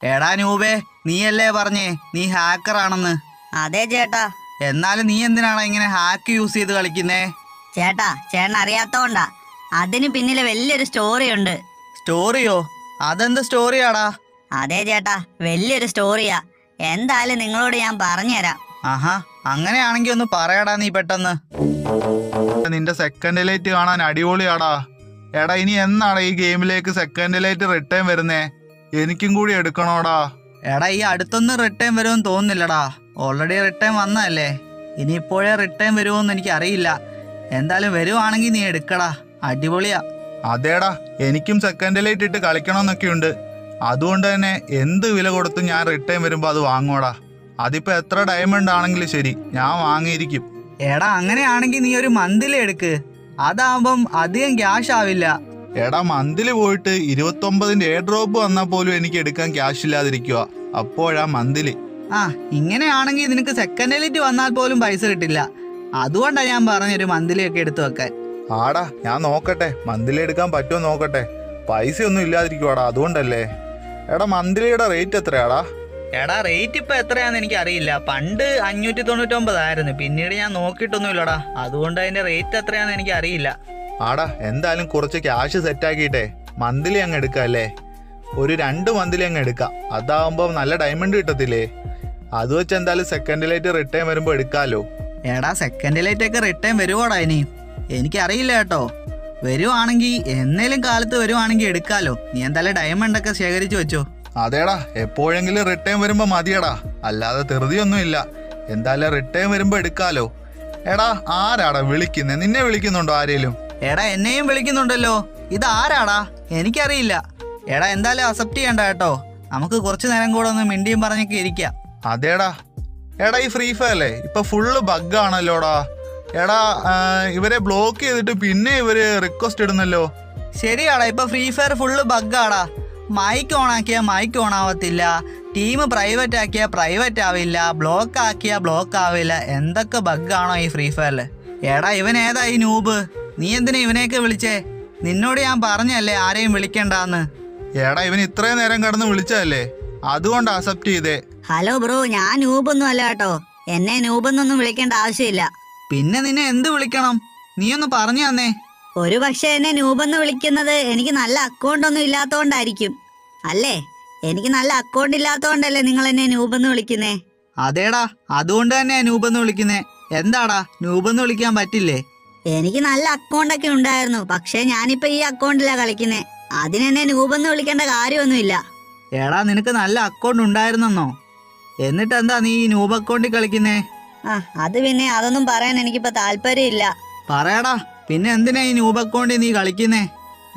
എടാ നൂബേ, നീയല്ലേ പറഞ്ഞേ നീ ഹാക്കറാണെന്ന്? അതെ ചേട്ടാ. എന്നാലും നീ എന്തിനാണ് ഇങ്ങനെ ഹാക്ക് യൂസ് ചെയ്ത് കളിക്കുന്നേ? ചേട്ടൻ അറിയാത്തോണ്ടാ. അതിന് പിന്നിലെ വലിയൊരു സ്റ്റോറി ഉണ്ട്. സ്റ്റോറിയോ? അതെന്ത് സ്റ്റോറിയാടാ? അതെ ചേട്ടാ, വലിയൊരു സ്റ്റോറിയാ. എന്തായാലും നിങ്ങളോട് ഞാൻ പറഞ്ഞുതരാം. ആഹാ, അങ്ങനെയാണെങ്കി ഒന്ന് പറയടാ നീ പെട്ടെന്ന്. നിന്റെ സെക്കൻഡ് ലൈറ്റ് കാണാൻ അടിപൊളിയാടാ. എടാ, ഇനി എന്നാടാ ഈ ഗെയിമിലേക്ക് സെക്കൻഡ് ലൈറ്റ് റിട്ടേൺ വരുന്നേ? എനിക്കും കൂടി എടുക്കണോടാ. എടാ, ഈ അടുത്തൊന്നും റിട്ടേൺ വരുമെന്ന് തോന്നുന്നില്ലടാ. ഓൾറെഡി റിട്ടേൺ വന്നതല്ലേ. ഇനി ഇപ്പോഴേ റിട്ടേൺ വരുമോന്ന് എനിക്ക് അറിയില്ല. എന്തായാലും വരുവാണെങ്കിൽ നീ എടുക്കടാ, അടിപൊളിയാ. അതേടാ, എനിക്കും സെക്കൻഡ് ലൈറ്റ് ഇട്ട് കളിക്കണമെന്നൊക്കെ ഉണ്ട്. അതുകൊണ്ട് തന്നെ എന്ത് വില കൊടുത്തും ഞാൻ റിട്ടേൺ വരുമ്പോ അത് വാങ്ങോടാ. അതിപ്പോ എത്ര ഡയമണ്ട് ആണെങ്കിലും ശരി, ഞാൻ വാങ്ങിയിരിക്കും. എടാ, അങ്ങനെയാണെങ്കിൽ നീ ഒരു മന്ത്ലി എടുക്ക്. അതാവുമ്പം അധികം ക്യാഷ് ആവില്ല. എടാ, മന്തിൽ പോയിട്ട് 29ന്റെ എയർ ഡ്രോപ്പ് വന്നാൽ പോലും എനിക്ക് എടുക്കാൻ ക്യാഷ് ഇല്ലാതിരിക്കുക. അപ്പോഴാ മന്തില്. ആ, ഇങ്ങനെയാണെങ്കിൽ നിനക്ക് സെക്കൻഡ് ലൈറ്റ് വന്നാൽ പോലും പൈസ കിട്ടില്ല. അതുകൊണ്ടാ ഞാൻ പറഞ്ഞൊരു മന്ത്ലി ഒക്കെ എടുത്തു വെക്കാൻ. ആടാ, ഞാൻ നോക്കട്ടെ, മന്തിലി എടുക്കാൻ പറ്റുമോ നോക്കട്ടെ. പൈസ ഒന്നും ഇല്ലാതിരിക്കുവാടാ, അതുകൊണ്ടല്ലേ. എടാ, മന്ത്ലിയുടെ റേറ്റ് എത്രയാടാ? എടാ, റേറ്റ് ഇപ്പൊ എത്രയാന്ന് എനിക്ക് അറിയില്ല. പണ്ട് 599 ആയിരുന്നു. പിന്നീട് ഞാൻ നോക്കിയിട്ടൊന്നുമില്ലടാ. അതുകൊണ്ട് അതിന്റെ റേറ്റ് എത്രയാന്ന് എനിക്ക് അറിയില്ല. ആടാ, എന്തായാലും കുറച്ച് ക്യാഷ് സെറ്റാക്കിയിട്ടെ മന്ത്ലി അങ്ങ് എടുക്കാല്ലേ. ഒരു 2 മന്ത്ലി അങ്ങ് എടുക്കാം. അതാവുമ്പോ നല്ല ഡയമണ്ട് കിട്ടത്തില്ലേ? അത് വെച്ച് എന്തായാലും സെക്കൻഡ് ലൈറ്റ് റിട്ടേൺ വരുമ്പോ എടുക്കാലോ. എടാ, സെക്കൻഡ് ലൈറ്റ് ഒക്കെ റിട്ടേൺ വരുവോടാ ഇനി? എനിക്കറിയില്ല കേട്ടോ. വരുവാണെങ്കിൽ എന്നേലും കാലത്ത് വരുവാണെങ്കിൽ എടുക്കാലോ. നീ എന്തായാലും ഡയമണ്ട് ഒക്കെ ശേഖരിച്ചു വെച്ചോ. അതേടാ, എപ്പോഴെങ്കിലും റിട്ടേൺ വരുമ്പോ മതിയടാ, അല്ലാതെ ധൃതിയൊന്നും ഇല്ല. എന്തായാലും റിട്ടേൺ വരുമ്പോ എടുക്കാലോ. എടാ, ആരാടാ വിളിക്കുന്നേ? നിന്നെ വിളിക്കുന്നുണ്ടോ ആരേലും? എടാ, എന്നെയും വിളിക്കുന്നുണ്ടല്ലോ. ഇതാരാടാ? എനിക്കറിയില്ല. എടാ, എന്തായാലും അക്സെപ്റ്റ് ചെയ്യണ്ട കേട്ടോ. നമുക്ക് കുറച്ചു നേരം കൂടെ ഒന്ന് മിണ്ടിയും പറഞ്ഞൊക്കെ ഇരിക്കാം. അതേടാ. എടാ, ഈ ഫ്രീ ഫയറല്ലേ ഇപ്പൊ ഫുള്ള് ബഗ്ഗാണല്ലോടാ. എടാ, ഇവരെ ബ്ലോക്ക് ചെയ്തിട്ട് പിന്നെ ഇവര് റിക്വസ്റ്റ് ഇടുന്നല്ലോ. ശരിയാടാ, ഇപ്പൊ ഫ്രീ ഫയർ ഫുള്ള് ബഗ്ഗാടാ. മൈക്ക് ഓൺ ആക്കിയാൽ മൈക്ക് ഓൺ ആവത്തില്ല. ടീം പ്രൈവറ്റ് ആക്കിയാൽ പ്രൈവറ്റ് ആവില്ല. ബ്ലോക്ക് ആക്കിയാൽ ബ്ലോക്ക് ആവില്ല. എന്തൊക്കെ ബഗ്ഗാണോ ഈ ഫ്രീ ഫയറില്. എടാ, ഇവൻ ഏതാ ഈ നൂബ്? നീ എന്തിനാ ഇവനെയൊക്കെ വിളിച്ചേ? നിന്നോട് ഞാൻ പറഞ്ഞല്ലേ ആരെയും വിളിക്കണ്ടാന്ന്. എടാ, ഇവൻ ഇത്രയും നേരം കടന്ന് വിളിച്ചതല്ലേ, അതുകൊണ്ട് അക്സെപ്റ്റ് ചെയ്തേ. ഹലോ ബ്രോ, ഞാൻ നൂബൊന്നും അല്ല കേട്ടോ. എന്നെ നൂബെന്നൊന്നും വിളിക്കേണ്ട ആവശ്യമില്ല. പിന്നെ നിന്നെ എന്ത് വിളിക്കണം? നീ ഒന്ന് പറഞ്ഞു തന്നേ. ഒരു പക്ഷെ എന്നെ നൂബെന്ന് വിളിക്കുന്നത് എനിക്ക് നല്ല അക്കൗണ്ട് ഒന്നും ഇല്ലാത്തോണ്ടായിരിക്കും അല്ലേ? എനിക്ക് നല്ല അക്കൗണ്ട് ഇല്ലാത്തോണ്ടല്ലേ നിങ്ങൾ എന്നെ നൂബെന്ന് വിളിക്കുന്നേ? അതേടാ, അതുകൊണ്ട് തന്നെ നൂബെന്ന് വിളിക്കുന്നേ. എന്താടാ, നൂബെന്ന് വിളിക്കാൻ പറ്റില്ലേ? എനിക്ക് നല്ല അക്കൗണ്ടൊക്കെ ഉണ്ടായിരുന്നു. പക്ഷെ ഞാനിപ്പോ ഈ അക്കൗണ്ടിലാ കളിക്കുന്നേ. അതിനെന്നെ നൂബെന്ന് വിളിക്കേണ്ട കാര്യമൊന്നുമില്ല. എടാ, നിനക്ക് നല്ല അക്കൗണ്ട് ഉണ്ടായിരുന്നെന്നോ? എന്നിട്ട് എന്താ നീ ഈ നൂബ് അക്കൗണ്ടിൽ കളിക്കുന്നേ? അത് പിന്നെ അതൊന്നും പറയാൻ എനിക്കിപ്പോ താല്പര്യമില്ല. പറയടാ, പിന്നെ എന്തിനാ ഈ നൂബ് അക്കൗണ്ടിൽ നീ കളിക്കുന്നേ?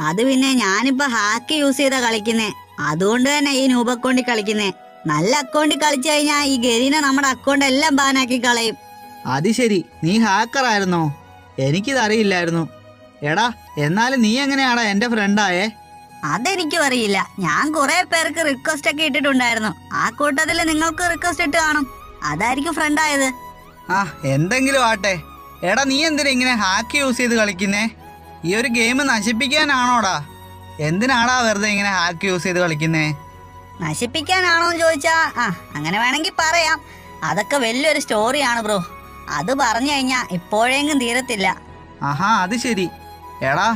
അത് പിന്നെ ഞാനിപ്പോ ഹാക്ക് യൂസ് ചെയ്താ കളിക്കുന്നേ. അതുകൊണ്ട് തന്നെ ഈ നൂബ് അക്കൗണ്ടിൽ കളിക്കുന്നേ. നല്ല അക്കൗണ്ടിൽ കളിച്ചു കഴിഞ്ഞാൽ ഈ ഗരീന നമ്മുടെ അക്കൗണ്ട് എല്ലാം ബാനാക്കി കളയും. അത് ശരി, നീ ഹാക്കർ ആയിരുന്നോ? എനിക്കിതറിയില്ലായിരുന്നു. എടാ, എന്നാലും നീ എങ്ങനെയാടാ എന്റെ ഫ്രണ്ടായേ? അതെനിക്കും അറിയില്ല. ഞാൻ കുറെ പേർക്ക് റിക്വസ്റ്റ് ഒക്കെ ഇട്ടിട്ടുണ്ടായിരുന്നു. ആ കൂട്ടത്തില് നിങ്ങൾക്ക് റിക്വസ്റ്റ് ഇട്ട് കാണും. അതായിരിക്കും ഫ്രണ്ട് ആയത്. ആ, എന്തെങ്കിലും ആട്ടെ. എടാ, നീ എന്തിനാ ഇങ്ങനെ ഹാക്ക് യൂസ് ചെയ്ത് കളിക്കുന്നേ? ഈ ഒരു ഗെയിം നശിപ്പിക്കാനാണോടാ? എന്തിനാടാ വെറുതെ ഇങ്ങനെ ഹാക്ക് യൂസ് ചെയ്ത് കളിക്കുന്നേ? നശിപ്പിക്കാനാണോന്ന് ചോദിച്ചാ അങ്ങനെ വേണമെങ്കിൽ പറയാം. അതൊക്കെ വലിയൊരു സ്റ്റോറിയാണ് ബ്രോ. അത് പറഞ്ഞു കഴിഞ്ഞാ ഇപ്പോഴെങ്കിലും തീരത്തില്ല. ആഹാ, അത് ശരി. എടാ,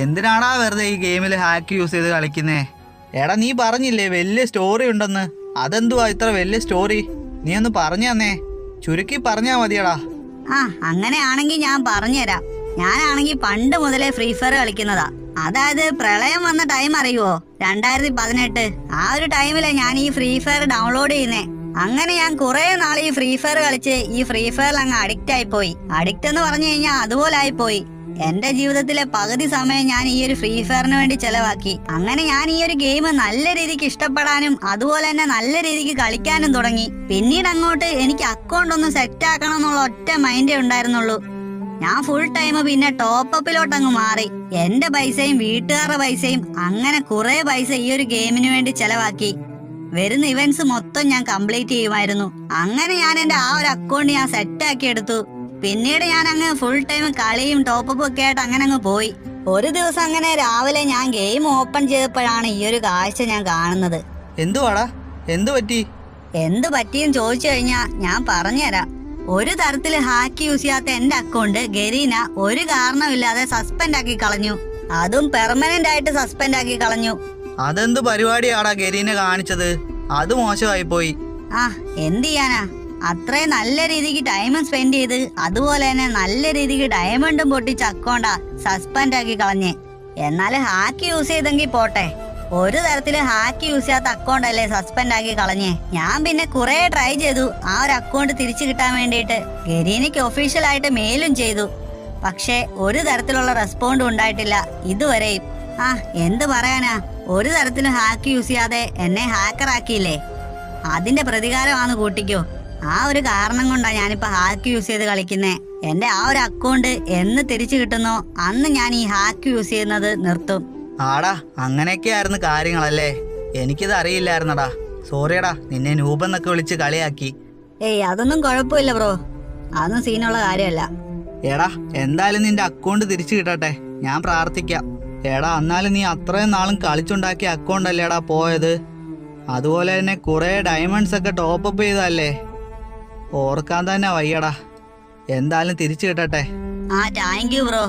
എന്തിനാടാ വെറുതെ ഈ ഗെയിമിൽ ഹാക്ക് യൂസ് ചെയ്ത് കളിക്കുന്നേ? എടാ, നീ പറഞ്ഞില്ലേ വലിയ സ്റ്റോറി ഉണ്ടെന്ന്. അതെന്തുവാ ഇത്ര വലിയ സ്റ്റോറി? നീ ഒന്ന് പറഞ്ഞു തന്നേ. ചുരുക്കി പറഞ്ഞാ മതിയടാ. അങ്ങനെയാണെങ്കിൽ ഞാൻ പറഞ്ഞുതരാം. ഞാനാണെങ്കിൽ പണ്ട് മുതലേ ഫ്രീ ഫയർ കളിക്കുന്നതാ. അതായത് പ്രളയം വന്ന ടൈം അറിയുവോ? 2018. ആ ഒരു ടൈമിലെ ഞാൻ ഈ ഫ്രീ ഫയർ ഡൗൺലോഡ് ചെയ്യുന്നേ. അങ്ങനെ ഞാൻ കുറെ നാൾ ഈ ഫ്രീ ഫയർ കളിച്ച് ഈ ഫ്രീ ഫയറിൽ അങ്ങ് അഡിക്റ്റ് ആയിപ്പോയി. അഡിക്റ്റ് എന്ന് പറഞ്ഞു കഴിഞ്ഞാൽ അതുപോലെ ആയിപ്പോയി. എന്റെ ജീവിതത്തിലെ പകുതി സമയം ഞാൻ ഈ ഒരു ഫ്രീ ഫയറിന് വേണ്ടി ചെലവാക്കി. അങ്ങനെ ഞാൻ ഈ ഒരു ഗെയിം നല്ല രീതിക്ക് ഇഷ്ടപ്പെടാനും അതുപോലെ തന്നെ നല്ല രീതിക്ക് കളിക്കാനും തുടങ്ങി. പിന്നീട് അങ്ങോട്ട് എനിക്ക് അക്കൗണ്ട് ഒന്ന് സെറ്റ് ആക്കണം എന്നുള്ള ഒറ്റ മൈൻഡേ ഉണ്ടായിരുന്നുള്ളൂ. ഞാൻ ഫുൾ ടൈം പിന്നെ ടോപ്പപ്പിലോട്ട് അങ്ങ് മാറി. എന്റെ പൈസയും വീട്ടുകാരുടെ പൈസയും അങ്ങനെ കുറെ പൈസ ഈ ഒരു ഗെയിമിന് വേണ്ടി ചെലവാക്കി. വരുന്ന ഇവന്റ്സ് മൊത്തം ഞാൻ കംപ്ലീറ്റ് ചെയ്യുമായിരുന്നു. അങ്ങനെ ഞാൻ എന്റെ ആ ഒരു അക്കൗണ്ട് ഞാൻ സെറ്റ് ആക്കി എടുത്തു. പിന്നീട് ഞാൻ അങ്ങ് ഫുൾ ടൈം കളിയും ടോപ്പും ഒക്കെ ആയിട്ട് അങ്ങനെ അങ്ങ് പോയി. ഒരു ദിവസം അങ്ങനെ രാവിലെ ഞാൻ ഗെയിം ഓപ്പൺ ചെയ്തപ്പോഴാണ് ഈ ഒരു കാഴ്ച ഞാൻ കാണുന്നത്. എന്തുവാടാ? എന്തു പറ്റി? എന്ത് പറ്റിയെന്ന് ചോദിച്ചു കഴിഞ്ഞാ ഞാൻ പറഞ്ഞുതരാം. ഒരു തരത്തില് ഹാക്ക് യൂസ് ചെയ്യാത്ത എന്റെ അക്കൗണ്ട് ഗരീന ഒരു കാരണമില്ലാതെ സസ്പെൻഡ് ആക്കി കളഞ്ഞു. അതും പെർമനന്റ് ആയിട്ട് സസ്പെൻഡ് ആക്കി കളഞ്ഞു. അതെന്ത് പരിപാടിയാടാ ഗരീനെ കാണിച്ചത്? അത് മോശമായി പോയി. ആ എന്ത് ചെയ്യാനാ, അത്രയും നല്ല രീതിക്ക് ടൈം സ്പെൻഡ് ചെയ്ത് അതുപോലെ തന്നെ നല്ല രീതിക്ക് ഡയമണ്ടും പൊട്ടിച്ച അക്കൗണ്ടാ സസ്പെൻഡ് ആക്കി കളഞ്ഞേ. എന്നാലും ഹാക്ക് യൂസ് ചെയ്തെങ്കിൽ പോട്ടെ, ഒരു തരത്തില് ഹാക്ക് യൂസ് ചെയ്യാത്ത അക്കൗണ്ട് അല്ലേ സസ്പെൻഡ് ആക്കി കളഞ്ഞേ. ഞാൻ പിന്നെ കുറെ ട്രൈ ചെയ്തു ആ ഒരു അക്കൗണ്ട് തിരിച്ചു കിട്ടാൻ വേണ്ടിയിട്ട്. ഗരീനയ്ക്ക് ഒഫീഷ്യലായിട്ട് മെയിലും ചെയ്തു, പക്ഷേ ഒരു തരത്തിലുള്ള റെസ്പോണ്ടും ഉണ്ടായിട്ടില്ല ഇതുവരെയും. ആ എന്ത് പറയാനാ, ഒരു തരത്തിലും ഹാക്ക് യൂസ് ചെയ്യാതെ എന്നെ ഹാക്കർ ആക്കിയില്ലേ, അതിന്റെ പ്രതികാരമാണ് കൂട്ടിക്കോ. ആ ഒരു കാരണം കൊണ്ടാ ഞാനിപ്പോ ഹാക്ക് യൂസ് ചെയ്ത് കളിക്കുന്നേ. എന്റെ ആ ഒരു അക്കൗണ്ട് എന്ന് തിരിച്ചു കിട്ടുന്നോ അന്ന് ഞാൻ ഈ ഹാക്ക് യൂസ് ചെയ്യുന്നത് നിർത്തും. ആടാ, അങ്ങനെയൊക്കെ ആയിരുന്നു കാര്യങ്ങളല്ലേ? എനിക്കിത് അറിയില്ലായിരുന്നടാ. സോറിയടാ, നിന്നെ നൂപെന്നൊക്കെ വിളിച്ച് കളിയാക്കി. ഏയ് അതൊന്നും കുഴപ്പമില്ല ബ്രോ, അതൊന്നും സീനുള്ള കാര്യമല്ല. എടാ, എന്തായാലും നിന്റെ അക്കൗണ്ട് തിരിച്ചു കിട്ടട്ടെ, ഞാൻ പ്രാർത്ഥിക്കാം. എടാ, എന്നാലും നീ അത്രയും നാളും കളിച്ചുണ്ടാക്കിയ അക്കൗണ്ട് അല്ലേടാ പോയത്. അതുപോലെ തന്നെ കുറെ ഡയമണ്ട്സ് ഒക്കെ ടോപ്പപ്പ് ചെയ്തല്ലേ, ഓർക്കാൻ തന്നെ വയ്യടാ. എന്തായാലും തിരിച്ചു കിട്ടട്ടെ. ആ താങ്ക് യു ബ്രോ.